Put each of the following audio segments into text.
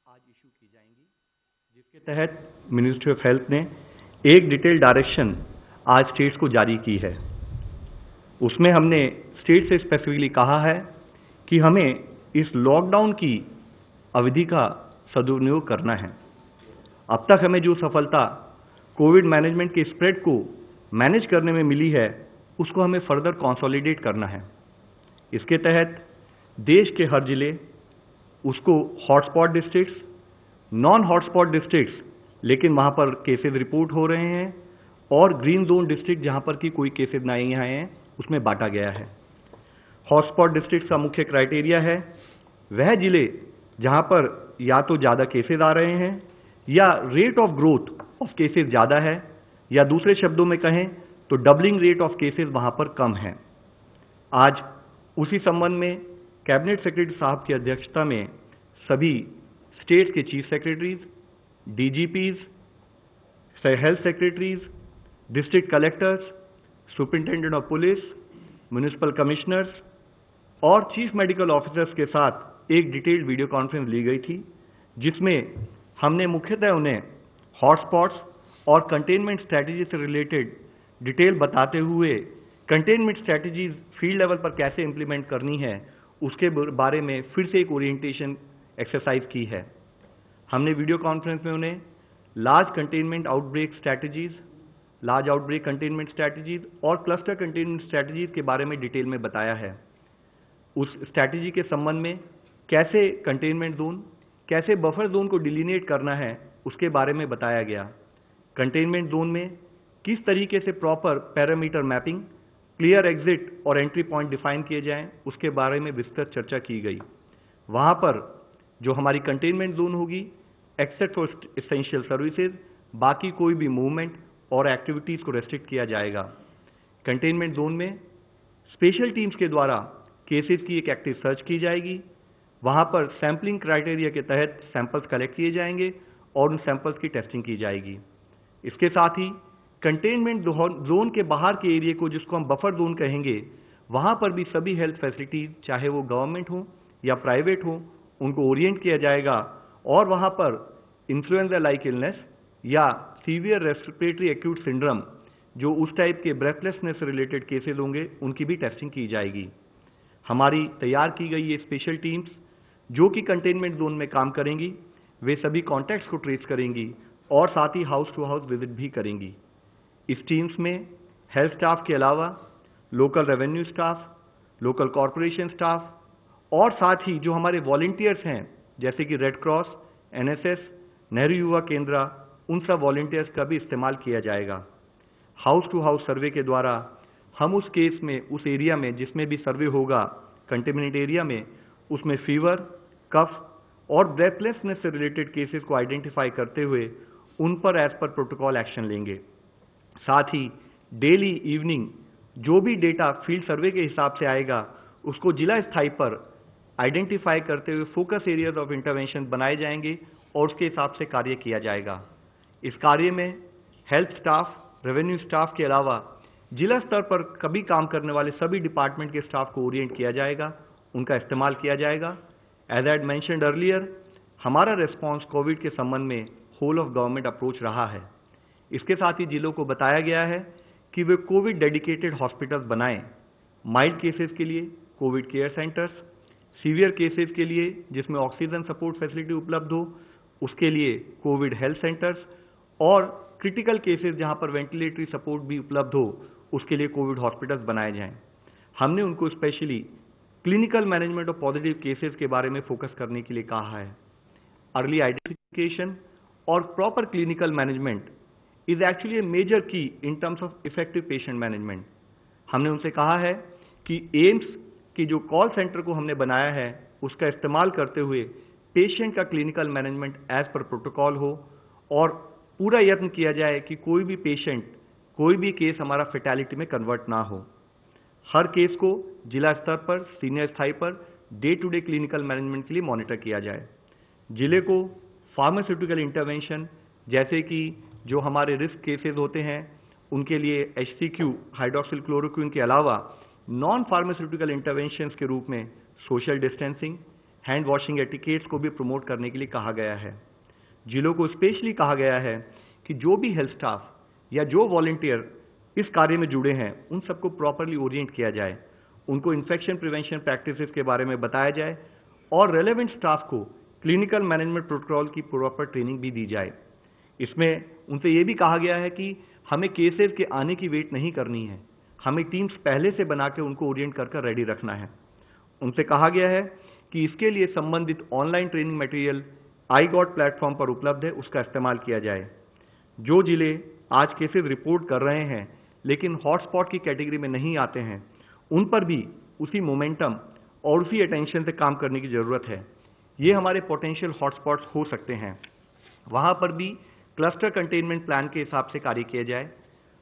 आज इशू की जाएंगी, जिसके तहत मिनिस्ट्री ऑफ हेल्थ ने एक डिटेल डायरेक्शन आज स्टेट्स को जारी की है। उसमें हमने स्टेट से स्पेसिफिकली कहा है कि हमें इस लॉकडाउन की अवधि का सदुपयोग करना है। अब तक हमें जो सफलता कोविड मैनेजमेंट के स्प्रेड को मैनेज करने में मिली है, उसको हमें फर्दर कंसोलिडेट करना है। इसके तहत देश के हर जिले उसको hotspot districts, non hotspot districts लेकिन वहाँ पर केसेस रिपोर्ट हो रहे हैं, और ग्रीन जोन डिस्ट्रिक्ट जहाँ पर कि कोई केसेस नहीं आए हैं, उसमें बांटा गया है। हॉटस्पॉट डिस्ट्रिक्ट का मुख्य क्राइटेरिया है वह जिले जहाँ पर या तो ज़्यादा केसेस आ रहे हैं या rate of growth of cases ज़्यादा है, या दूसरे शब्दों में कहें तो डबलिंग रेट ऑफ केसेस वहाँ पर कम है। आज उसी संबंध में कैबिनेट सेक्रेटरी साहब की अध्यक्षता में सभी स्टेट्स के chief secretaries, DGPs, health secretaries, district collectors, superintendent of police, municipal commissioners और चीफ मेडिकल ऑफिसर्स के साथ एक डिटेल्ड वीडियो कॉन्फ्रेंस ली गई थी, जिसमें हमने मुख्यतः उन्हें हॉटस्पॉट्स और कंटेनमेंट स्ट्रैटेजी से रिलेटेड डिटेल बताते हुए कंटेनमेंट स्ट्रैटेजीज फील्ड लेवल पर कैसे इंप्लीमेंट करनी है उसके बारे में फिर से एक ओरिएंटेशन एक्सरसाइज की है। हमने वीडियो कॉन्फ्रेंस में उन्हें large containment outbreak strategies, large outbreak containment strategies और क्लस्टर कंटेनमेंट स्ट्रैटेजीज के बारे में डिटेल में बताया है। उस स्ट्रैटेजी के संबंध में कैसे कंटेनमेंट जोन, कैसे बफर जोन को डिलीनेट करना है, उसके बारे में बताया गया। कंटेनमेंट जोन में किस तरीके से proper parameter mapping, clear exit और एंट्री पॉइंट डिफाइन किए जाएं, उसके बारे में विस्तृत चर्चा की गई। वहां पर जो हमारी कंटेनमेंट जोन होगी, एक्सेप्ट फॉर एसेंशियल सर्विसेज, बाकी कोई भी मूवमेंट और एक्टिविटीज को रेस्ट्रिक्ट किया जाएगा। कंटेनमेंट जोन में स्पेशल टीम्स के द्वारा केसेस की एक एक्टिव सर्च की जाएगी। वहां पर सैंपलिंग क्राइटेरिया के तहत सैंपल्स कलेक्ट किए जाएंगे और उन सैंपल्स की टेस्टिंग की जाएगी। इसके साथ ही कंटेनमेंट जोन के बाहर के एरिया को, जिसको हम बफर जोन कहेंगे, वहां पर भी सभी हेल्थ फैसिलिटीज, चाहे वो गवर्नमेंट हो या प्राइवेट हो, उनको ओरिएंट किया जाएगा और वहां पर इन्फ्लुएंजा लाइक इलनेस या सीवियर रेस्पिरेटरी एक्यूट सिंड्रोम, जो उस टाइप के ब्रेथलेसनेस से रिलेटेड केसेस होंगे, उनकी भी टेस्टिंग की जाएगी। हमारी तैयार की गई ये स्पेशल टीम्स जो कि कंटेनमेंट जोन में काम करेंगी, वे सभी कॉन्टैक्ट्स को ट्रेस करेंगी और साथ ही हाउस टू हाउस विजिट भी करेंगी। इस टीम्स में हेल्थ स्टाफ के अलावा local revenue staff, local corporation staff और साथ ही जो हमारे वॉलंटियर्स हैं, जैसे कि रेड क्रॉस, एनएसएस, नेहरू युवा केंद्र, उन सब वॉलंटियर्स का भी इस्तेमाल किया जाएगा। हाउस टू हाउस सर्वे के द्वारा हम उस केस में, उस एरिया में जिसमें भी सर्वे होगा कंटेमिनेट एरिया में, उसमें फीवर, कफ और ब्रेथलेसनेस से रिलेटेड केसेस को आइडेंटिफाई करते हुए उन पर एज पर प्रोटोकॉल एक्शन लेंगे। साथ ही डेली इवनिंग जो भी डेटा फील्ड सर्वे के हिसाब से आएगा, उसको जिला स्थाई पर आइडेंटिफाई करते हुए फोकस एरियाज ऑफ इंटरवेंशन बनाए जाएंगे और उसके हिसाब से कार्य किया जाएगा। इस कार्य में हेल्थ स्टाफ, रेवेन्यू स्टाफ के अलावा जिला स्तर पर कभी काम करने वाले सभी डिपार्टमेंट के स्टाफ को ओरिएंट किया जाएगा, उनका इस्तेमाल किया जाएगा। As I had mentioned earlier, हमारा रिस्पॉन्स कोविड के संबंध में होल ऑफ गवर्नमेंट अप्रोच रहा है। इसके साथ ही जिलों को बताया गया है कि वे कोविड डेडिकेटेड हॉस्पिटल्स बनाएं, माइल्ड केसेस के लिए Covid care centres, severe cases के लिए जिसमें ऑक्सीजन सपोर्ट फैसिलिटी उपलब्ध हो, उसके लिए कोविड हेल्थ सेंटर्स, और क्रिटिकल केसेस जहां पर वेंटिलेटरी सपोर्ट भी उपलब्ध हो, उसके लिए कोविड हॉस्पिटल्स बनाए जाएं। हमने उनको specially clinical management of positive cases के बारे में फोकस करने के लिए कहा है। अर्ली आइडेंटिफिकेशन और proper clinical management is actually a major key in terms of effective patient management. हमने उनसे कहा है कि एम्स की जो कॉल सेंटर को हमने बनाया है, उसका इस्तेमाल करते हुए पेशेंट का clinical management as per protocol हो और पूरा यत्न किया जाए कि कोई भी पेशेंट, कोई भी केस हमारा फेटालिटी में कन्वर्ट ना हो। हर केस को जिला स्तर पर, सीनियर स्थाई पर day to day clinical management के लिए मॉनिटर किया जाए। जिले को फार्मास्यूटिकल इंटरवेंशन, जैसे कि जो हमारे रिस्क केसेस होते हैं, उनके लिए HCQ, हाइड्रोक्सिल क्लोरोक्विन के अलावा नॉन फार्मास्यूटिकल इंटरवेंशंस के रूप में social distancing, hand washing etiquettes को भी प्रमोट करने के लिए कहा गया है। जिलों को स्पेशली कहा गया है कि जो भी हेल्थ स्टाफ या जो वॉलंटियर इस कार्य में जुड़े हैं उन सबको प्रॉपरली ओरिएंट किया जाए, उनको इन्फेक्शन प्रिवेंशन प्रैक्टिसेस के बारे में बताया जाए और रेलेवेंट स्टाफ को क्लिनिकल मैनेजमेंट प्रोटोकॉल की प्रॉपर ट्रेनिंग भी दी जाए। इसमें उनसे ये भी कहा गया है कि हमें केसेस के आने की वेट नहीं करनी है, हमें टीम्स पहले से बना के उनको ओरिएंट कर रेडी रखना है। उनसे कहा गया है कि इसके लिए संबंधित online training material iGOT platform पर उपलब्ध है, उसका इस्तेमाल किया जाए। जो जिले आज केसेस रिपोर्ट कर रहे हैं लेकिन हॉटस्पॉट की कैटेगरी में नहीं आते हैं, उन पर भी उसी मोमेंटम और उसी अटेंशन से काम करने की जरूरत है। ये हमारे पोटेंशियल हॉटस्पॉट्स हो सकते हैं, वहां पर भी क्लस्टर कंटेनमेंट प्लान के हिसाब से कार्य किया जाए।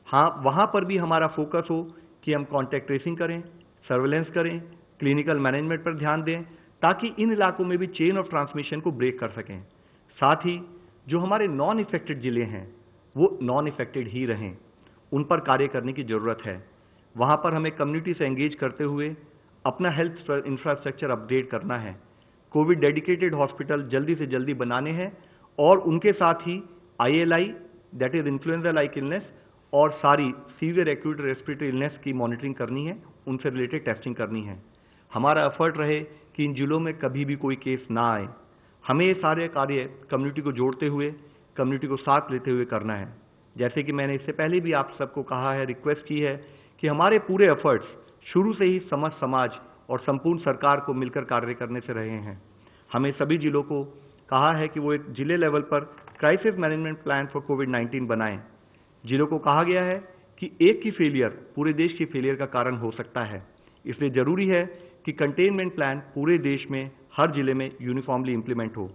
हाँ, वहां पर भी हमारा फोकस हो कि हम कॉन्टैक्ट ट्रेसिंग करें, सर्वेलेंस करें, क्लिनिकल मैनेजमेंट पर ध्यान दें, ताकि इन इलाकों में भी चेन ऑफ ट्रांसमिशन को ब्रेक कर सकें। साथ ही जो हमारे नॉन इफेक्टेड जिले हैं वो नॉन इफेक्टेड ही रहें, उन पर कार्य करने की जरूरत है। वहां पर हमें कम्युनिटी से एंगेज करते हुए अपना हेल्थ इंफ्रास्ट्रक्चर अपग्रेड करना है। कोविड डेडिकेटेड हॉस्पिटल जल्दी से जल्दी बनाने हैं और उनके साथ ही ILI that is influenza like illness और सारी सीवियर एक्यूट रेस्पिरेटरी इलनेस की मॉनिटरिंग करनी है, उनसे रिलेटेड टेस्टिंग करनी है। हमारा एफर्ट रहे कि इन जिलों में कभी भी कोई केस ना आए। हमें ये सारे कार्य कम्युनिटी को जोड़ते हुए, कम्युनिटी को साथ लेते हुए करना है। जैसे कि मैंने इससे पहले भी आप सबको कहा है, रिक्वेस्ट की है कि हमारे पूरे एफर्ट्स शुरू से ही समस्त समाज और संपूर्ण सरकार को मिलकर कार्य करने से रहे हैं। हमें सभी जिलों को कहा है कि वो एक जिले लेवल पर क्राइसिस मैनेजमेंट प्लान फॉर कोविड-19 बनाएं। जिलों को कहा गया है कि एक की फेलियर पूरे देश की फेलियर का कारण हो सकता है, इसलिए जरूरी है कि कंटेनमेंट प्लान पूरे देश में हर जिले में यूनिफॉर्मली इंप्लीमेंट हो।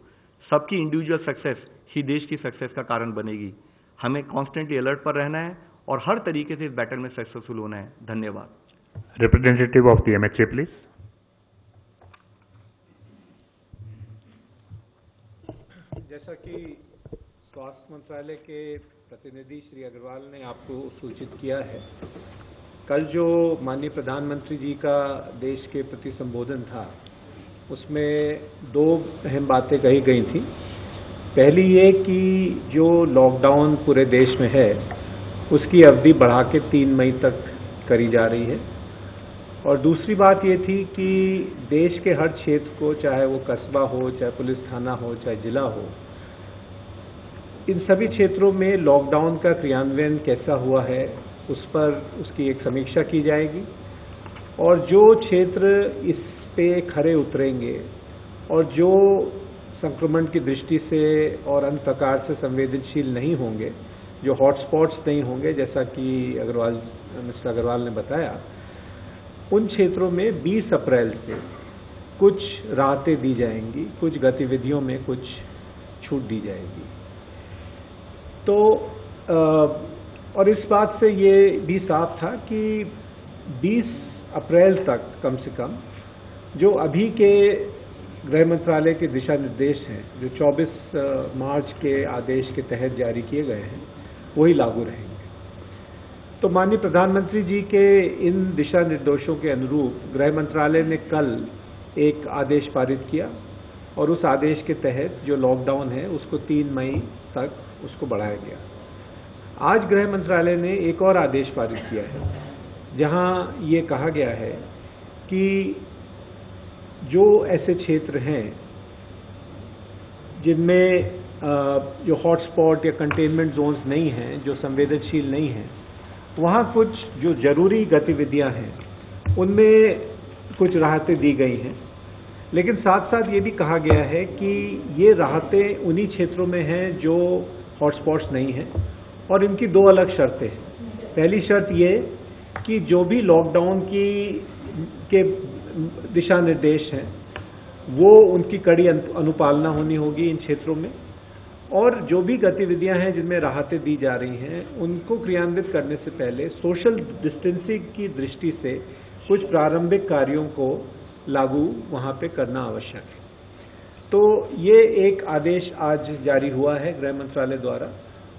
सबकी इंडिविजुअल सक्सेस ही देश की सक्सेस का कारण बनेगी। हमें कॉन्स्टेंटली अलर्ट पर रहना है और हर तरीके से इस बैटल में सक्सेसफुल होना है। धन्यवाद। Representative of the MHA please. जैसा कि स्वास्थ्य मंत्रालय के प्रतिनिधि श्री अग्रवाल ने आपको सूचित किया है, कल जो माननीय प्रधानमंत्री जी का देश के प्रति संबोधन था उसमें दो अहम बातें कही गई थी। पहली ये कि जो लॉकडाउन पूरे देश में है उसकी अवधि बढ़ा के 3 मई तक करी जा रही है, और दूसरी बात ये थी कि देश के हर क्षेत्र को, चाहे वो कस्बा हो, चाहे पुलिस थाना हो, चाहे जिला हो, इन सभी क्षेत्रों में लॉकडाउन का क्रियान्वयन कैसा हुआ है उस पर उसकी एक समीक्षा की जाएगी, और जो क्षेत्र इस पे खरे उतरेंगे और जो संक्रमण की दृष्टि से और अन्य प्रकार से संवेदनशील नहीं होंगे, जो हॉटस्पॉट्स नहीं होंगे, जैसा कि मिस्टर अग्रवाल ने बताया, उन क्षेत्रों में 20 अप्रैल से कुछ राहतें दी जाएंगी, कुछ गतिविधियों में कुछ छूट दी जाएगी। तो और इस बात से ये भी साफ था कि 20 अप्रैल तक कम से कम जो अभी के गृह मंत्रालय के दिशा निर्देश हैं, जो 24 मार्च के आदेश के तहत जारी किए गए हैं, वही लागू रहेंगे। तो माननीय प्रधानमंत्री जी के इन दिशा निर्देशों के अनुरूप गृह मंत्रालय ने कल एक आदेश पारित किया और उस आदेश के तहत जो लॉकडाउन है उसको 3 मई तक उसको बढ़ाया गया। आज गृह मंत्रालय ने एक और आदेश पारित किया है जहां ये कहा गया है कि जो ऐसे क्षेत्र हैं जिनमें जो हॉटस्पॉट या कंटेनमेंट जोन्स नहीं हैं, जो संवेदनशील नहीं हैं, वहाँ कुछ जो जरूरी गतिविधियां हैं उनमें कुछ राहतें दी गई हैं, लेकिन साथ साथ ये भी कहा गया है कि ये राहतें उन्हीं क्षेत्रों में हैं जो हॉटस्पॉट्स नहीं हैं, और इनकी 2 अलग शर्तें हैं। पहली शर्त ये कि जो भी लॉकडाउन के दिशा निर्देश हैं वो उनकी कड़ी अनुपालना होनी होगी इन क्षेत्रों में, और जो भी गतिविधियां हैं जिनमें राहतें दी जा रही हैं उनको क्रियान्वित करने से पहले सोशल डिस्टेंसिंग की दृष्टि से कुछ प्रारंभिक कार्यों को लागू वहां पे करना आवश्यक है। तो ये एक आदेश आज जारी हुआ है गृह मंत्रालय द्वारा,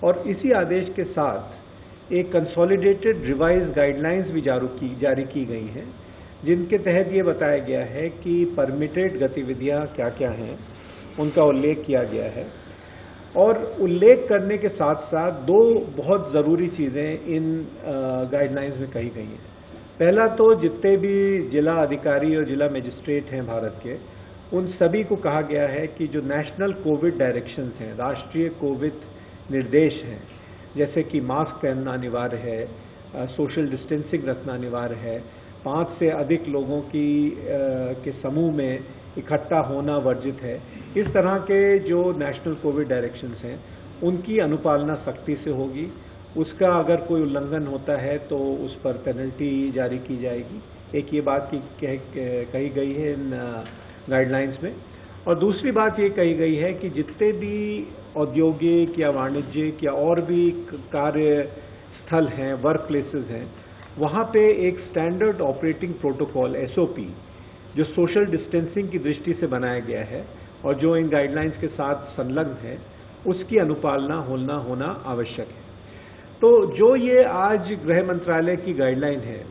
और इसी आदेश के साथ एक कंसोलिडेटेड रिवाइज गाइडलाइंस भी जारी की गई हैं जिनके तहत ये बताया गया है कि परमिटेड गतिविधियां क्या क्या हैं, उनका उल्लेख किया गया है। और उल्लेख करने के साथ साथ दो बहुत ज़रूरी चीज़ें इन गाइडलाइंस में कही गई हैं। पहला तो जितने भी जिला अधिकारी और जिला मजिस्ट्रेट हैं भारत के, उन सभी को कहा गया है कि जो नेशनल कोविड डायरेक्शंस हैं, राष्ट्रीय कोविड निर्देश हैं, जैसे कि मास्क पहनना अनिवार्य है, सोशल डिस्टेंसिंग रखना अनिवार्य है, 5 से अधिक लोगों के समूह में इकट्ठा होना वर्जित है, इस तरह के जो नेशनल कोविड डायरेक्शंस हैं उनकी अनुपालना सख्ती से होगी। उसका अगर कोई उल्लंघन होता है तो उस पर पेनल्टी जारी की जाएगी। एक ये बात कही गई है इन गाइडलाइंस में। और दूसरी बात ये कही गई है कि जितने भी औद्योगिक या वाणिज्यिक या और भी कार्य स्थल हैं, वर्क प्लेसेस हैं, वहाँ पे एक स्टैंडर्ड ऑपरेटिंग प्रोटोकॉल SOP जो सोशल डिस्टेंसिंग की दृष्टि से बनाया गया है और जो इन गाइडलाइंस के साथ संलग्न है, उसकी अनुपालना होना आवश्यक है। तो जो ये आज गृह मंत्रालय की गाइडलाइन है,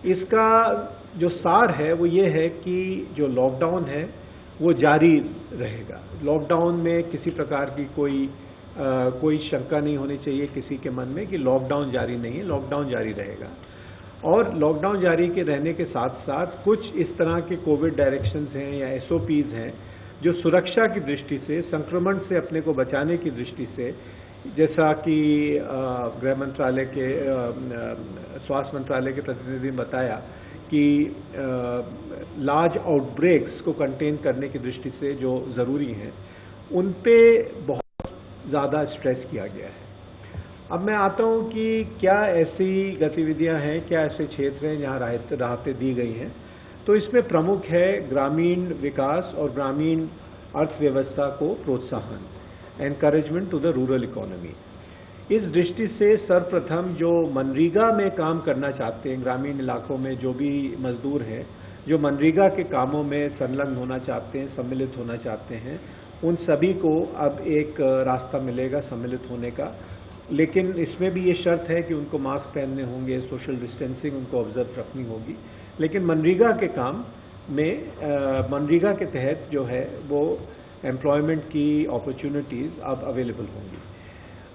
इसका जो सार है वो ये है कि जो लॉकडाउन है वो जारी रहेगा। लॉकडाउन में किसी प्रकार की कोई शंका नहीं होनी चाहिए किसी के मन में कि लॉकडाउन जारी नहीं है, लॉकडाउन जारी रहेगा। और लॉकडाउन जारी के रहने के साथ साथ कुछ इस तरह के कोविड डायरेक्शंस हैं या SOPs हैं जो सुरक्षा की दृष्टि से, संक्रमण से अपने को बचाने की दृष्टि से, जैसा कि गृह मंत्रालय के स्वास्थ्य मंत्रालय के प्रतिनिधि ने बताया कि लार्ज आउटब्रेक्स को कंटेन करने की दृष्टि से जो ज़रूरी हैं, उन पे बहुत ज़्यादा स्ट्रेस किया गया है। अब मैं आता हूं कि क्या ऐसी गतिविधियां हैं, क्या ऐसे क्षेत्र हैं जहां राहतें दी गई हैं। तो इसमें प्रमुख है ग्रामीण विकास और ग्रामीण अर्थव्यवस्था को प्रोत्साहन, encouragement to the rural economy. इस दृष्टि से सर्वप्रथम जो मनरेगा में काम करना चाहते हैं, ग्रामीण इलाकों में जो भी मजदूर हैं जो मनरेगा के कामों में संलग्न होना चाहते हैं, सम्मिलित होना चाहते हैं, उन सभी को अब एक रास्ता मिलेगा सम्मिलित होने का। लेकिन इसमें भी ये शर्त है कि उनको मास्क पहनने होंगे, सोशल डिस्टेंसिंग उनको ऑब्जर्व रखनी होगी। लेकिन मनरेगा के काम में मनरेगा के तहत जो है वो एम्प्लॉयमेंट की अपॉर्चुनिटीज़ अब अवेलेबल होंगी।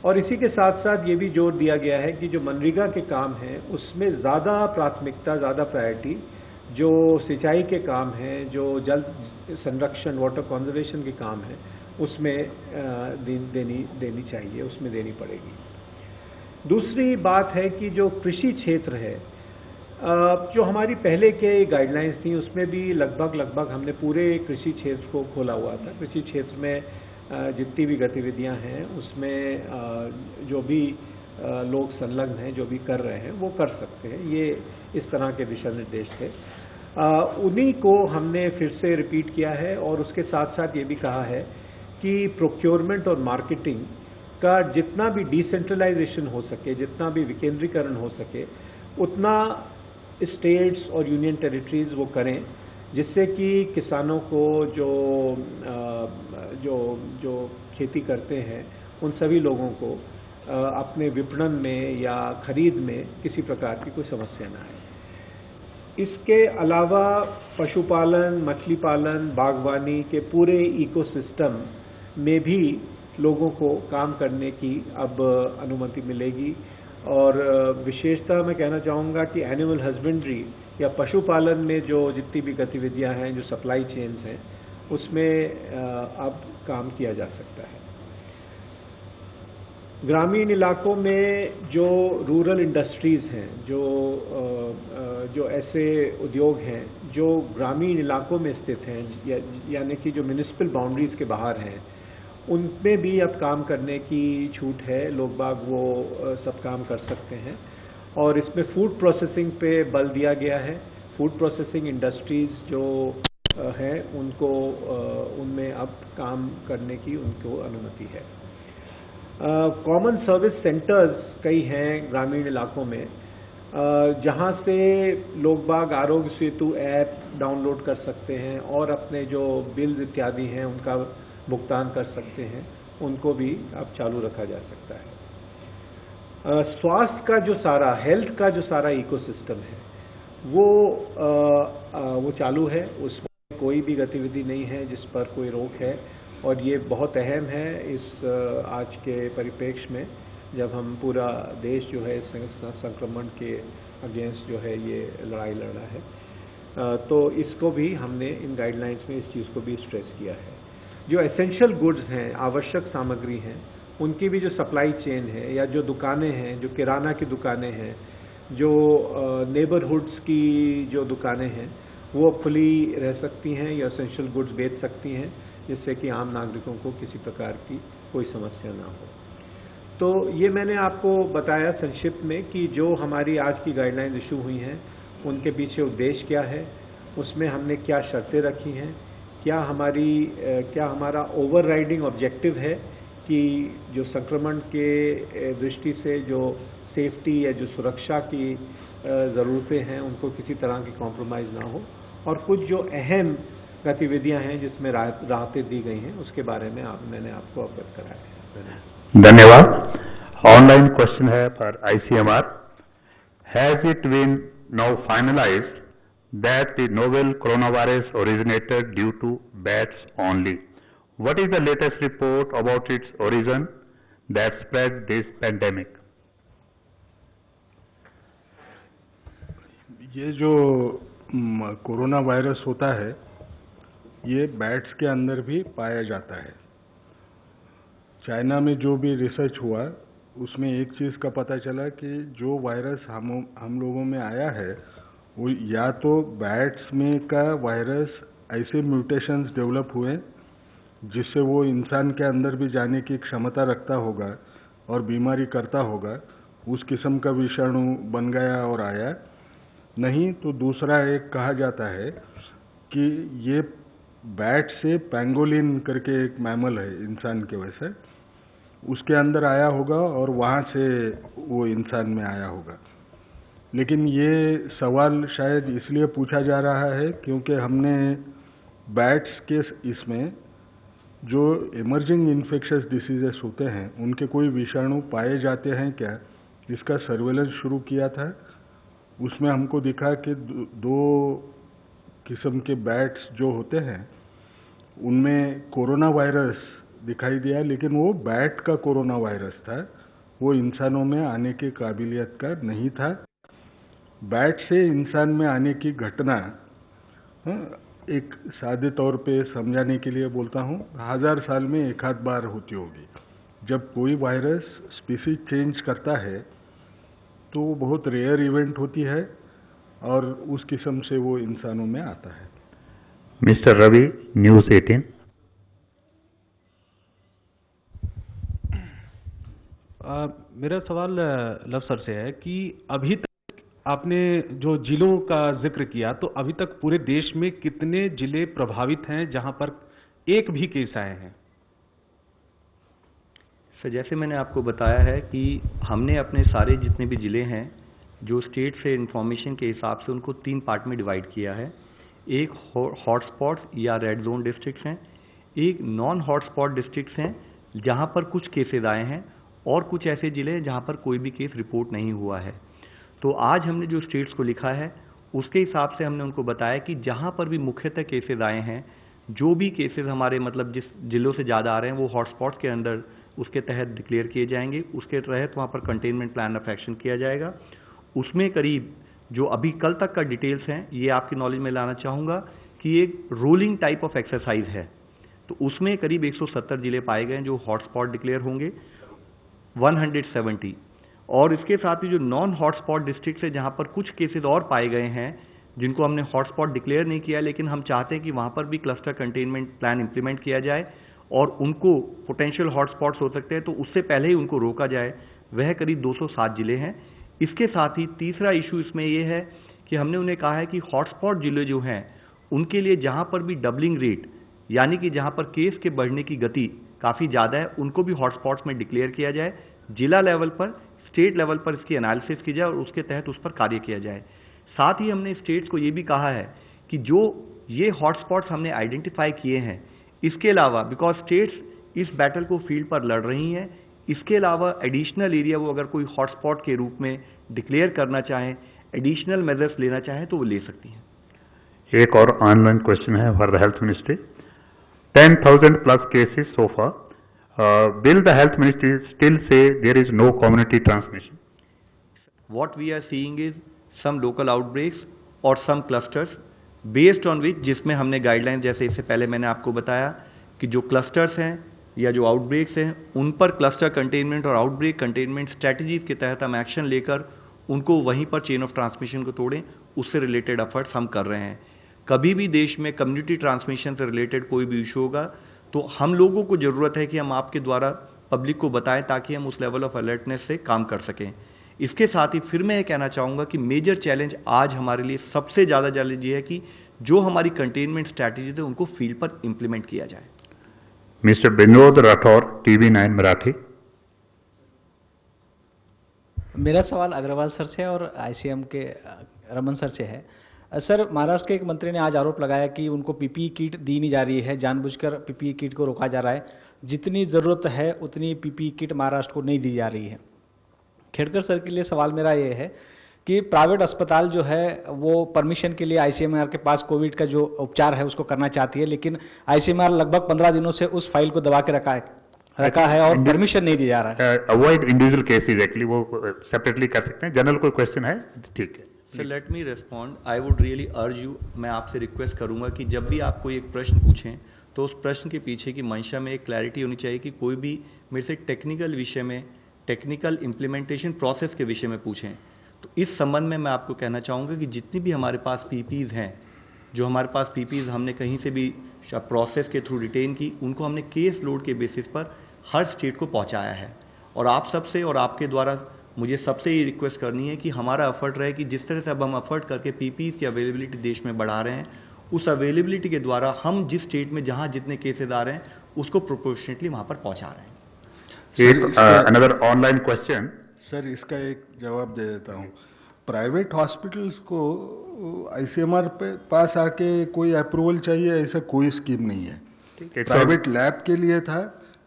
और इसी के साथ साथ ये भी जोर दिया गया है कि जो मनरेगा के काम हैं उसमें ज़्यादा प्राथमिकता, ज़्यादा प्रायोरिटी जो सिंचाई के काम हैं, जो जल संरक्षण, वाटर कंजर्वेशन के काम हैं, उसमें देनी चाहिए, उसमें देनी पड़ेगी। दूसरी बात है कि जो कृषि क्षेत्र है, जो हमारी पहले के गाइडलाइंस थी उसमें भी लगभग हमने पूरे कृषि क्षेत्र को खोला हुआ था। कृषि क्षेत्र में जितनी भी गतिविधियां हैं उसमें जो भी लोग संलग्न हैं, जो भी कर रहे हैं वो कर सकते हैं, ये इस तरह के दिशा निर्देश थे। उन्हीं को हमने फिर से रिपीट किया है और उसके साथ साथ ये भी कहा है कि प्रोक्योरमेंट और मार्केटिंग का जितना भी डिसेंट्रलाइजेशन हो सके, जितना भी विकेंद्रीकरण हो सके, उतना स्टेट्स और यूनियन टेरिटरीज वो करें, जिससे कि किसानों को जो खेती करते हैं उन सभी लोगों को अपने विपणन में या खरीद में किसी प्रकार की कोई समस्या ना आए। इसके अलावा पशुपालन, मछली पालन, बागवानी के पूरे इकोसिस्टम में भी लोगों को काम करने की अब अनुमति मिलेगी। और विशेषतः मैं कहना चाहूँगा कि एनिमल हस्बेंड्री या पशुपालन में जो जितनी भी गतिविधियां हैं, जो सप्लाई चेन्स हैं, उसमें अब काम किया जा सकता है। ग्रामीण इलाकों में जो रूरल इंडस्ट्रीज़ हैं, जो ऐसे उद्योग हैं जो ग्रामीण इलाकों में स्थित हैं, यानी कि जो म्यूनिसिपल बाउंड्रीज़ के बाहर हैं, उनमें भी अब काम करने की छूट है। लोग बाग वो सब काम कर सकते हैं। और इसमें फूड प्रोसेसिंग पे बल दिया गया है। फूड प्रोसेसिंग इंडस्ट्रीज़ जो हैं उनको उनमें अब काम करने की उनको अनुमति है। कॉमन सर्विस सेंटर्स कई हैं ग्रामीण इलाकों में, जहां से लोग बाग आरोग्य सेतु ऐप डाउनलोड कर सकते हैं और अपने जो बिल्स इत्यादि हैं उनका भुगतान कर सकते हैं, उनको भी अब चालू रखा जा सकता है। स्वास्थ्य का जो सारा, हेल्थ का जो सारा इकोसिस्टम है, वो चालू है, उसमें कोई भी गतिविधि नहीं है जिस पर कोई रोक है। और ये बहुत अहम है इस आज के परिप्रेक्ष्य में, जब हम पूरा देश जो है संक्रमण के अगेंस्ट जो है ये लड़ाई लड़ रहा है। तो इसको भी हमने इन गाइडलाइंस में इस चीज़ को भी स्ट्रेस किया है। जो एसेंशियल गुड्स हैं, आवश्यक सामग्री हैं, उनकी भी जो सप्लाई चेन है, या जो दुकानें हैं, जो किराना की दुकानें हैं, जो नेबरहुड्स की जो दुकानें हैं, वो खुली रह सकती हैं या एसेंशियल गुड्स बेच सकती हैं, जिससे कि आम नागरिकों को किसी प्रकार की कोई समस्या ना हो। तो ये मैंने आपको बताया संक्षिप्त में कि जो हमारी आज की गाइडलाइन इशू हुई हैं उनके पीछे उद्देश्य क्या है, उसमें हमने क्या शर्तें रखी हैं, क्या हमारा ओवरराइडिंग ऑब्जेक्टिव है कि जो संक्रमण के दृष्टि से जो सेफ्टी या जो सुरक्षा की ज़रूरतें हैं उनको किसी तरह की कॉम्प्रोमाइज़ ना हो, और कुछ जो अहम गतिविधियां हैं जिसमें राहतें दी गई हैं उसके बारे में मैंने आपको अवगत कराया है। धन्यवाद। ऑनलाइन क्वेश्चन है पर ICMR। Has it been now finalized that the novel coronavirus originated due to bats only? What is the latest report about its origin that spread this pandemic? ये जो कोरोना वायरस होता है ये bats के अंदर भी पाया जाता है। चाइना में जो भी रिसर्च हुआ उसमें एक चीज़ का पता चला कि जो वायरस हम लोगों में आया है वो या तो बैट्स में का वायरस ऐसे म्यूटेशंस डेवलप हुए जिससे वो इंसान के अंदर भी जाने की क्षमता रखता होगा और बीमारी करता होगा, उस किस्म का विषाणु बन गया और आया। नहीं तो दूसरा एक कहा जाता है कि ये बैट से पैंगोलिन करके एक मैमल है इंसान के वैसे, उसके अंदर आया होगा और वहाँ से वो इंसान में आया होगा। लेकिन ये सवाल शायद इसलिए पूछा जा रहा है क्योंकि हमने बैट्स के इसमें जो इमर्जिंग इन्फेक्शस डिसीजेस होते हैं उनके कोई विषाणु पाए जाते हैं क्या, इसका सर्वेलेंस शुरू किया था। उसमें हमको दिखा कि दो किस्म के बैट्स जो होते हैं उनमें कोरोना वायरस दिखाई दिया, लेकिन वो बैट का कोरोना वायरस था, वो इंसानों में आने की काबिलियत का नहीं था। बैट से इंसान में आने की घटना एक सादे तौर पे समझाने के लिए बोलता हूँ, 1000 साल में एक आध बार होती होगी। जब कोई वायरस स्पीसीज चेंज करता है तो वो बहुत रेयर इवेंट होती है और उस किस्म से वो इंसानों में आता है। Mister Ravi, news 18। मेरा सवाल लव सर से है कि अभी तक आपने जो जिलों का जिक्र किया, तो अभी तक पूरे देश में कितने जिले प्रभावित हैं जहां पर एक भी केस आए हैं? सर, जैसे मैंने आपको बताया है कि हमने अपने सारे जितने भी ज़िले हैं जो स्टेट से इंफॉर्मेशन के हिसाब से उनको 3 पार्ट में डिवाइड किया है। एक हॉटस्पॉट्स या रेड जोन डिस्ट्रिक्ट्स हैं, एक नॉन हॉटस्पॉट डिस्ट्रिक्ट्स हैं जहां पर कुछ केसेस आए हैं, और कुछ ऐसे ज़िले हैं जहां पर कोई भी केस रिपोर्ट नहीं हुआ है। तो आज हमने जो स्टेट्स को लिखा है उसके हिसाब से हमने उनको बताया कि जहां पर भी मुख्यतः केसेस आए हैं, जो भी केसेस हमारे मतलब जिस जिलों से ज़्यादा आ रहे हैं वो हॉटस्पॉट के अंदर उसके तहत डिक्लेयर किए जाएंगे, उसके तहत वहाँ पर कंटेनमेंट प्लान ऑफ एक्शन किया जाएगा। उसमें करीब जो अभी कल तक का डिटेल्स हैं ये आपकी नॉलेज में लाना चाहूँगा कि एक रोलिंग टाइप ऑफ एक्सरसाइज है, तो उसमें करीब 170 जिले पाए गए हैं जो हॉटस्पॉट डिक्लेयर होंगे, 170। और इसके साथ ही जो नॉन हॉटस्पॉट डिस्ट्रिक्ट है जहाँ पर कुछ केसेस और पाए गए हैं जिनको हमने हॉटस्पॉट डिक्लेयर नहीं किया, लेकिन हम चाहते हैं कि वहाँ पर भी क्लस्टर कंटेनमेंट प्लान इंप्लीमेंट किया जाए और उनको पोटेंशियल हॉटस्पॉट्स हो सकते हैं तो उससे पहले ही उनको रोका जाए। वह करीब 207 जिले हैं। इसके साथ ही तीसरा इशू इसमें यह है कि हमने उन्हें कहा है कि हॉटस्पॉट जिले जो हैं उनके लिए जहां पर भी डबलिंग रेट यानी कि जहां पर केस के बढ़ने की गति काफ़ी ज़्यादा है उनको भी हॉटस्पॉट्स में डिक्लेयर किया जाए। जिला लेवल पर, स्टेट लेवल पर इसकी एनालिसिस की जाए और उसके तहत उस पर कार्य किया जाए। साथ ही हमने स्टेट्स को ये भी कहा है कि जो ये हॉटस्पॉट्स हमने आइडेंटिफाई किए हैं, इसके अलावा बिकॉज स्टेट्स इस बैटल को फील्ड पर लड़ रही हैं, इसके अलावा एडिशनल एरिया वो अगर कोई हॉटस्पॉट के रूप में डिक्लेयर करना चाहें, एडिशनल मेजर्स लेना चाहें तो वो ले सकती हैं। एक और ऑनलाइन क्वेश्चन है for the health ministry. 10,000 plus cases so far, will the health ministry still say there is no community transmission? What we are seeing is some local outbreaks और some clusters based on which, जिसमें हमने guideline, जैसे इससे पहले मैंने आपको बताया कि जो क्लस्टर्स हैं या जो आउटब्रेक्स हैं उन पर क्लस्टर कंटेनमेंट और आउटब्रेक कंटेनमेंट स्ट्रैटेजीज के तहत हम एक्शन लेकर उनको वहीं पर चेन ऑफ ट्रांसमिशन को तोड़ें, उससे रिलेटेड एफर्ट्स हम कर रहे हैं। कभी भी देश में कम्युनिटी ट्रांसमिशन से रिलेटेड कोई भी इशू होगा तो हम लोगों को ज़रूरत है कि हम आपके द्वारा पब्लिक को बताएं ताकि हम उस लेवल ऑफ अलर्टनेस से काम कर सकें। इसके साथ ही फिर मैं ये कहना चाहूँगा कि मेजर चैलेंज आज हमारे लिए सबसे ज़्यादा चैलेंज ये है कि जो हमारी कंटेनमेंट स्ट्रैटेजी है उनको फील्ड पर इम्प्लीमेंट किया जाए। Mister Vinod Rathore, TV9 Marathi. मेरा सवाल अग्रवाल सर से और ICM के रमन सर से है। सर, महाराष्ट्र के एक मंत्री ने आज आरोप लगाया कि उनको PPE किट दी नहीं जा रही है, जानबूझकर PPE किट को रोका जा रहा है। जितनी ज़रूरत है उतनी PPE किट महाराष्ट्र को नहीं दी जा रही है। खेड़कर सर के लिए सवाल मेरा ये है कि प्राइवेट अस्पताल जो है वो परमिशन के लिए ICMR के पास कोविड का जो उपचार है उसको करना चाहती है, लेकिन ICMR लगभग 15 दिनों से उस फाइल को दबा के रखा है और परमिशन नहीं दिया जा रहा है। अवॉइड इंडिविजुअल केसेस, एक्चुअली वो सेपरेटली कर सकते हैं। जनरल कोई क्वेश्चन है? ठीक है। Sir, let me respond. I would really urge you, मैं आपसे रिक्वेस्ट करूंगा कि जब भी आप कोई एक प्रश्न पूछें तो उस प्रश्न के पीछे की मंशा में एक क्लैरिटी होनी चाहिए कि कोई भी मेरे से टेक्निकल विषय में, टेक्निकल इम्प्लीमेंटेशन प्रोसेस के विषय में पूछें। तो इस संबंध में मैं आपको कहना चाहूँगा कि जितनी भी हमारे पास PPEs हैं, जो हमारे पास PPEs हमने कहीं से भी प्रोसेस के थ्रू रिटेन की, उनको हमने केस लोड के बेसिस पर हर स्टेट को पहुँचाया है। और आप सबसे और आपके द्वारा मुझे सबसे ये रिक्वेस्ट करनी है कि हमारा एफर्ट रहे कि जिस तरह से अब हम एफर्ट करके PPEs की अवेलेबिलिटी देश में बढ़ा रहे हैं, उस अवेलेबिलिटी के द्वारा हम जिस स्टेट में जहाँ जितने केसेज आ रहे हैं उसको प्रोपोर्शनेटली वहाँ पर पहुँचा रहे हैं। Another online question. सर, इसका एक जवाब दे देता हूँ। प्राइवेट हॉस्पिटल्स को ICMR पे पास आके कोई अप्रूवल चाहिए, ऐसा कोई स्कीम नहीं है। प्राइवेट लैब के लिए था,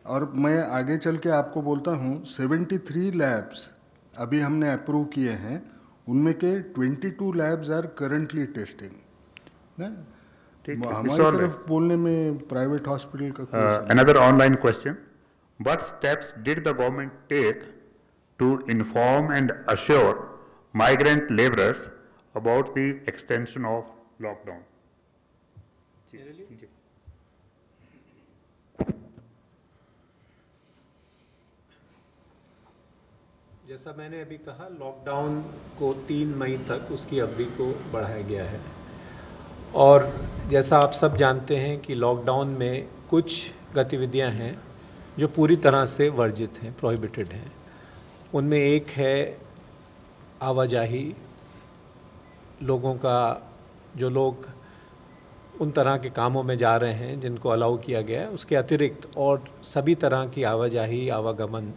और मैं आगे चल के आपको बोलता हूँ 73 लैब्स अभी हमने अप्रूव किए हैं, उनमें के 22 लैब्स आर करंटली टेस्टिंग। हमारी तरफ बोलने में प्राइवेट हॉस्पिटल का another online question. What steps did the government take to inform and assure migrant laborers about the extension of lockdown? जैसा मैंने अभी कहा, लॉकडाउन को 3 मई तक उसकी अवधि को बढ़ाया गया है। और जैसा आप सब जानते हैं कि लॉकडाउन में कुछ गतिविधियां हैं जो पूरी तरह से वर्जित हैं, प्रोहिबिटेड हैं। उनमें एक है आवाजाही, लोगों का, जो लोग उन तरह के कामों में जा रहे हैं जिनको अलाउ किया गया है, उसके अतिरिक्त और सभी तरह की आवाजाही, आवागमन,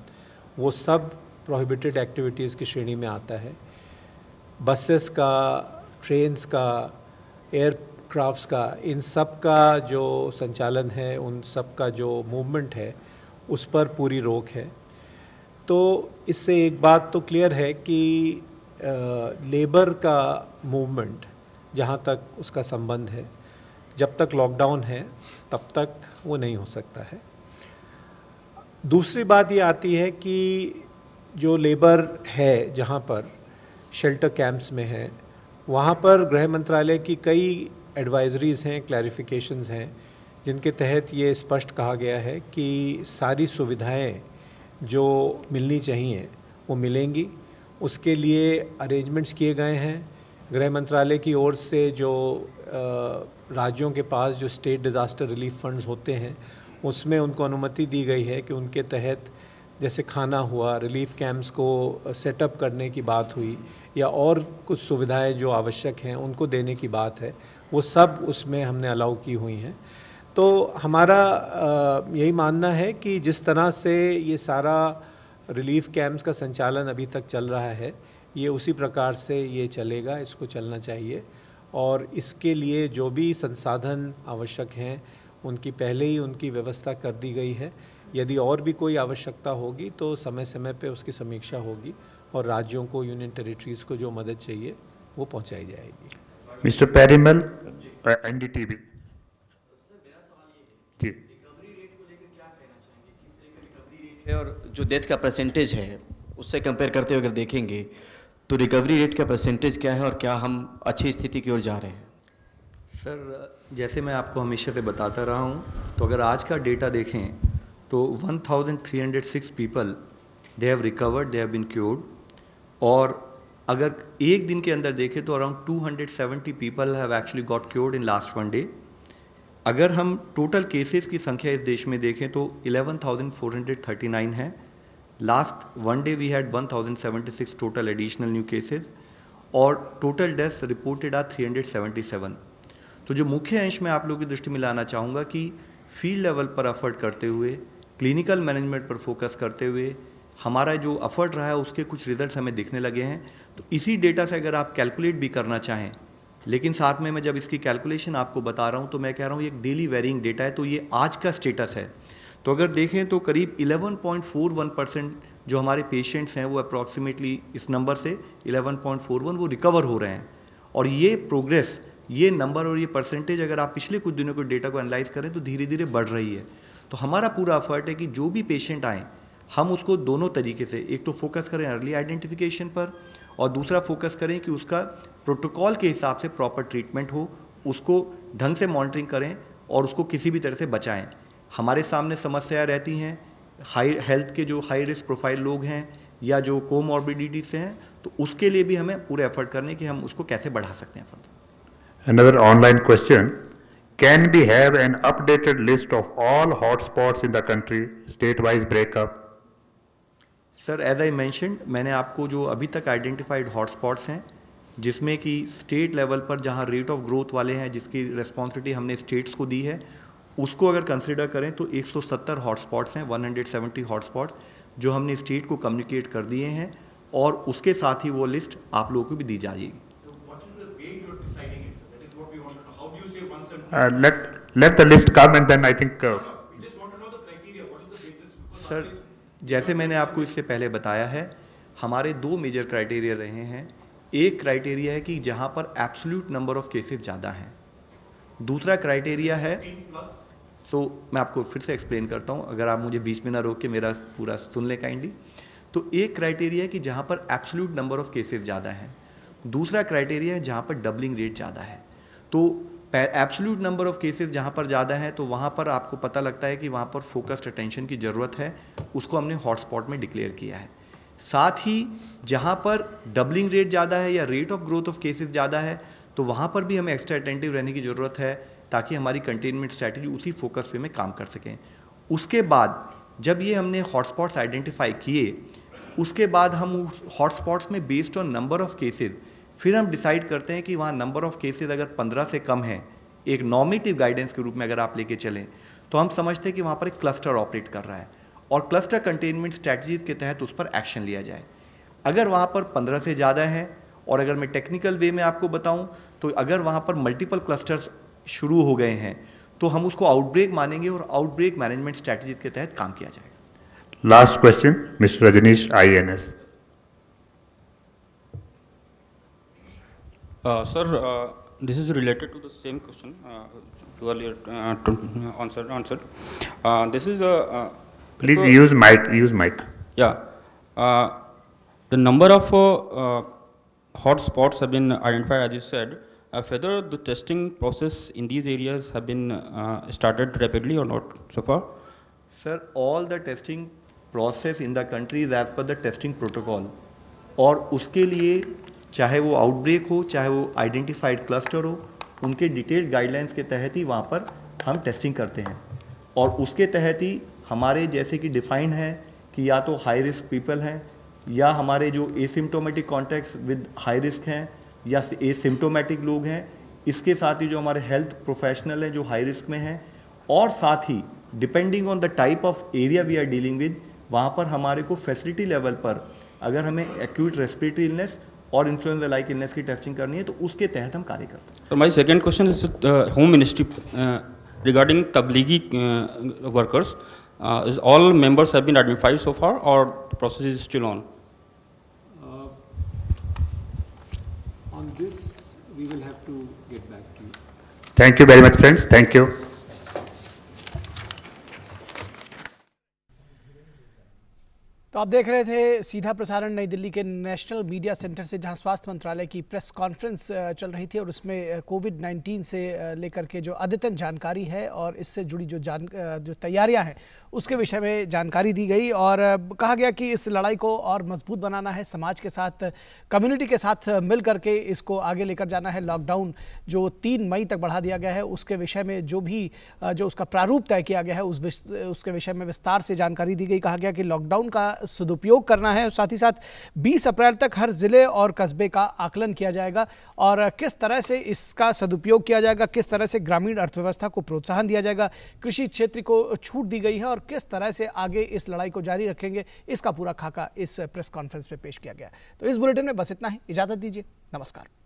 वो सब प्रोहिबिटेड एक्टिविटीज़ की श्रेणी में आता है। बसेस का, ट्रेन्स का, एयरक्राफ्ट्स का, इन सब का जो संचालन है, उन सब का जो मूवमेंट है, उस पर पूरी रोक है। तो इससे एक बात तो क्लियर है कि लेबर का मूवमेंट, जहाँ तक उसका संबंध है, जब तक लॉकडाउन है तब तक वो नहीं हो सकता है। दूसरी बात ये आती है कि जो लेबर है जहाँ पर शेल्टर कैंप्स में है, वहाँ पर गृह मंत्रालय की कई एडवाइजरीज़ हैं, क्लैरिफिकेशंस हैं, जिनके तहत ये स्पष्ट कहा गया है कि सारी सुविधाएं जो मिलनी चाहिए वो मिलेंगी। उसके लिए अरेंजमेंट्स किए गए हैं। गृह मंत्रालय की ओर से जो राज्यों के पास जो स्टेट डिज़ास्टर रिलीफ फंड्स होते हैं, उसमें उनको अनुमति दी गई है कि उनके तहत जैसे खाना हुआ, रिलीफ कैंप्स को सेटअप करने की बात हुई, या और कुछ सुविधाएं जो आवश्यक हैं उनको देने की बात है, वो सब उसमें हमने अलाउ की हुई हैं। तो हमारा यही मानना है कि जिस तरह से ये सारा रिलीफ कैंप्स का संचालन अभी तक चल रहा है, ये उसी प्रकार से ये चलेगा, इसको चलना चाहिए। और इसके लिए जो भी संसाधन आवश्यक हैं उनकी पहले ही उनकी व्यवस्था कर दी गई है। यदि और भी कोई आवश्यकता होगी तो समय समय पे उसकी समीक्षा होगी और राज्यों को, यूनियन टेरिटरीज़ को जो मदद चाहिए वो पहुंचाई जाएगी। मिस्टर पेरीमल, एनडीटीवी जी। और जो डेथ का परसेंटेज है उससे कंपेयर करते हुए अगर देखेंगे तो रिकवरी रेट का परसेंटेज क्या है और क्या हम अच्छी स्थिति की ओर जा रहे हैं? सर, जैसे मैं आपको हमेशा से बताता रहा हूँ, तो अगर आज का डेटा देखें तो 1306 people they have recovered, they have been cured, और अगर एक दिन के अंदर देखें तो around 270 people have actually got cured in last one day. अगर हम टोटल केसेस की संख्या इस देश में देखें तो 11,439 है। Last one day we had 1,076 total additional new cases, और टोटल डेथ्स रिपोर्टेड आर 377। तो जो मुख्य अंश मैं आप लोगों की दृष्टि में लाना चाहूँगा कि फील्ड लेवल पर एफर्ट करते हुए, क्लिनिकल मैनेजमेंट पर फोकस करते हुए हमारा जो एफर्ट रहा है उसके कुछ रिजल्ट्स हमें दिखने लगे हैं। तो इसी डेटा से अगर आप कैलकुलेट भी करना चाहें, लेकिन साथ में मैं जब इसकी कैलकुलेशन आपको बता रहा हूँ तो मैं कह रहा हूँ ये एक डेली वेरिंग डेटा है, तो ये आज का स्टेटस है। तो अगर देखें तो करीब 11.41% जो हमारे पेशेंट्स हैं वो अप्रॉक्सीमेटली इस नंबर से 11.41 वो रिकवर हो रहे हैं। और ये प्रोग्रेस, ये नंबर और ये परसेंटेज अगर आप पिछले कुछ दिनों के डेटा को एनालाइज करें तो धीरे धीरे बढ़ रही है। तो हमारा पूरा एफर्ट है कि जो भी पेशेंट आएँ हम उसको दोनों तरीके से, एक तो फोकस करें अर्ली आइडेंटिफिकेशन पर, और दूसरा फोकस करें कि उसका प्रोटोकॉल के हिसाब से प्रॉपर ट्रीटमेंट हो, उसको ढंग से मॉनिटरिंग करें और उसको किसी भी तरह से बचाएं। हमारे सामने समस्याएं रहती हैं हाई हेल्थ के, जो हाई रिस्क प्रोफाइल लोग हैं या जो कोमॉर्बिडिटी से हैं, तो उसके लिए भी हमें पूरे एफर्ट करने कि हम उसको कैसे बढ़ा सकते हैं further. Another online question: Can we have an updated list of all hotspots in the country, state-wise breakup? Sir, as I mentioned, मैंने आपको जो अभी तक आइडेंटिफाइड हॉटस्पॉट्स हैं जिसमें कि स्टेट लेवल पर जहां रेट ऑफ ग्रोथ वाले हैं, जिसकी रिस्पॉन्सिबिलिटी हमने स्टेट्स को दी है, उसको अगर कंसिडर करें तो 170 हॉटस्पॉट्स हैं, 170 हॉटस्पॉट्स जो हमने स्टेट को कम्युनिकेट कर दिए हैं, और उसके साथ ही वो लिस्ट आप लोगों को भी दी जाएगी। Let the list come and then I think. Sir, जैसे मैंने आपको इससे पहले बताया है, हमारे दो मेजर क्राइटेरिया रहे हैं। एक क्राइटेरिया है कि जहां पर एब्सोल्यूट नंबर ऑफ केसेस ज़्यादा हैं, दूसरा क्राइटेरिया है, तो मैं आपको फिर से एक्सप्लेन करता हूं, अगर आप मुझे बीच में ना रोक के मेरा पूरा सुन लें काइंडली। तो एक क्राइटेरिया है कि जहां पर एब्सोल्यूट नंबर ऑफ केसेस ज़्यादा हैं, दूसरा क्राइटेरिया है जहां पर डबलिंग रेट ज़्यादा है। तो एब्सोल्यूट नंबर ऑफ केसेस जहाँ पर ज़्यादा है तो वहाँ पर आपको पता लगता है कि वहाँ पर फोकस्ड अटेंशन की ज़रूरत है, उसको हमने हॉटस्पॉट में डिक्लेयर किया है। साथ ही जहाँ पर डबलिंग रेट ज़्यादा है या rate of growth of cases ज़्यादा है तो वहाँ पर भी हमें एक्स्ट्रा अटेंटिव रहने की ज़रूरत है, ताकि हमारी कंटेनमेंट स्ट्रैटेजी उसी फोकस वे में काम कर सकें। उसके बाद जब ये हमने हॉटस्पॉट्स आइडेंटिफाई किए, उसके बाद हम उस हॉटस्पॉट्स में based on number of cases फिर हम डिसाइड करते हैं कि वहाँ नंबर ऑफ केसेस अगर 15 से कम है, एक नॉर्मेटिव गाइडेंस के रूप में अगर आप लेके चलें, तो हम समझते हैं कि वहाँ पर एक क्लस्टर ऑपरेट कर रहा है और क्लस्टर कंटेनमेंट स्ट्रैटेजीज के तहत उस पर एक्शन लिया जाए। अगर वहाँ पर 15 से ज़्यादा है, और अगर मैं टेक्निकल वे में आपको बताऊँ तो अगर वहाँ पर मल्टीपल क्लस्टर्स शुरू हो गए हैं तो हम उसको आउटब्रेक मानेंगे और आउटब्रेक मैनेजमेंट स्ट्रैटेजीज के तहत काम किया जाएगा। Last question, Mr. Rajneesh, INS. Sir, this is related to the same question to earlier answered. This is a. Please use mic. Use mic. Yeah. The number of hot spots have been identified, as you said. Whether the testing process in these areas have been started rapidly or not so far? Sir, all the testing process in the country is as per the testing protocol. और उसके लिए चाहे वो outbreak हो, चाहे वो identified cluster हो, उनके डिटेल्ड गाइडलाइंस के तहत ही वहाँ पर हम टेस्टिंग करते हैं। और उसके तहत ही हमारे जैसे कि डिफाइंड है कि या तो हाई रिस्क पीपल हैं, या हमारे जो asymptomatic contacts with high risk हैं, या एसिम्टोमेटिक लोग हैं, इसके साथ ही जो हमारे हेल्थ प्रोफेशनल हैं जो हाई रिस्क में हैं, और साथ ही depending on the type of area we are dealing with, वहाँ पर हमारे को फैसिलिटी लेवल पर अगर हमें एक्यूट रेस्पिरेटरी इलनेस और इन्फ्लुएंजा लाइक इलनेस की टेस्टिंग करनी है तो उसके तहत हम कार्य करते हैं। So my second question is Home Ministry regarding Tablighi workers. Is all members have been identified so far, or the process is still on? On this, we will have to get back to you. Thank you very much, friends. Thank you. तो आप देख रहे थे सीधा प्रसारण नई दिल्ली के national media centre से, जहां स्वास्थ्य मंत्रालय की प्रेस कॉन्फ्रेंस चल रही थी और उसमें कोविड-19 से लेकर के जो अद्यतन जानकारी है और इससे जुड़ी जो तैयारियां हैं उसके विषय में जानकारी दी गई और कहा गया कि इस लड़ाई को और मजबूत बनाना है, समाज के साथ, कम्युनिटी के साथ मिल करके इसको आगे लेकर जाना है। लॉकडाउन जो 3 मई तक बढ़ा दिया गया है उसके विषय में जो उसका प्रारूप तय किया गया है उसके विषय में विस्तार से जानकारी दी गई। कहा गया कि लॉकडाउन का सदुपयोग करना है, साथ ही साथ 20 अप्रैल तक हर जिले और कस्बे का आकलन किया जाएगा और किस तरह से इसका सदुपयोग किया जाएगा, किस तरह से ग्रामीण अर्थव्यवस्था को प्रोत्साहन दिया जाएगा, कृषि क्षेत्र को छूट दी गई है और किस तरह से आगे इस लड़ाई को जारी रखेंगे, इसका पूरा खाका इस प्रेस कॉन्फ्रेंस में पेश किया गया। तो इस बुलेटिन में बस इतना ही, इजाजत दीजिए, नमस्कार।